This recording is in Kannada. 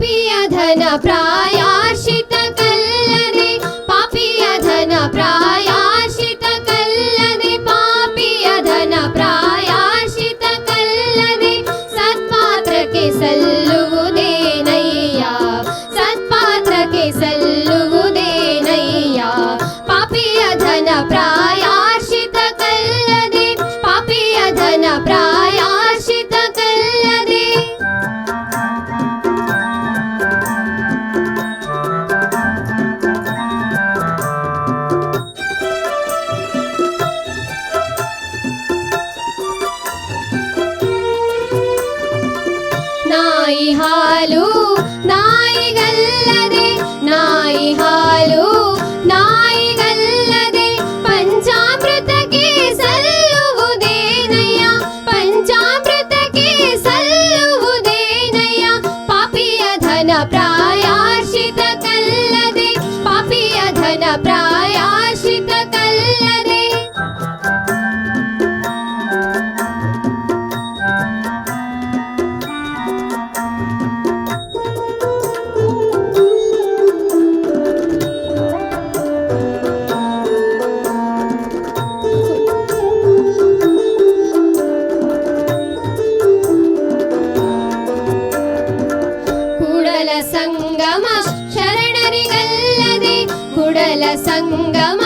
ಪಾಪಿಯ ಧನ ಪ್ರಾಯಶ್ಚಿತ ಕಲ್ಲದೆ ಪಾಪಿಯ ಧನ ಪ್ರಾಯಶ್ಚಿತ ಕಲ್ಲದೆ ಪಾಪಿಯ ಧನ ಪ್ರಾಯಶ್ಚಿತ ಕಲ್ಲದೆ ಸತ್ಪಾತ್ರಕ್ಕೆ ಸಲ್ಲುವುದೇನಯ್ಯ ಸತ್ಪಾತ್ರಕ್ಕೆ ಸಲ್ಲುವುದೇನಯ್ಯ ಪಾಪಿಯ ಧನ ಪ್ರಾಯಶ್ಚಿತ ಕಲ್ಲದೆ ಪಾಪಿಯ ಧನ ಪ್ರಾಯಶ್ಚಿತ ಕಲ್ಲದೆ ನಾಯಿ ಹಾಲು ನಾಯಿಗಲ್ಲದೆ ನಾಯಿ ಹಾಲು ನಾಯಿಗಲ್ಲದೆ ಪಂಚಾಮೃತಕ್ಕೆ ಸಲ್ಲುವುದೇನಯ್ಯ ಪಂಚಾಮೃತಕ್ಕೆ ಸಲ್ಲುವುದೇನಯ್ಯ ಪಾಪಿಯ ಧನ ಪ್ರಾಯಶ್ಚಿತ ಕಲ್ಲದೆ ಪಾಪಿಯ ಧನ ಪ್ರಾಯಶ್ಚಿತ ಕಲ್ಲದೆ ಕುಡಲ ಸಂಗಮ ಶರಣರಿಗಲ್ಲದೆ ಕುಡಲ ಸಂಗಮ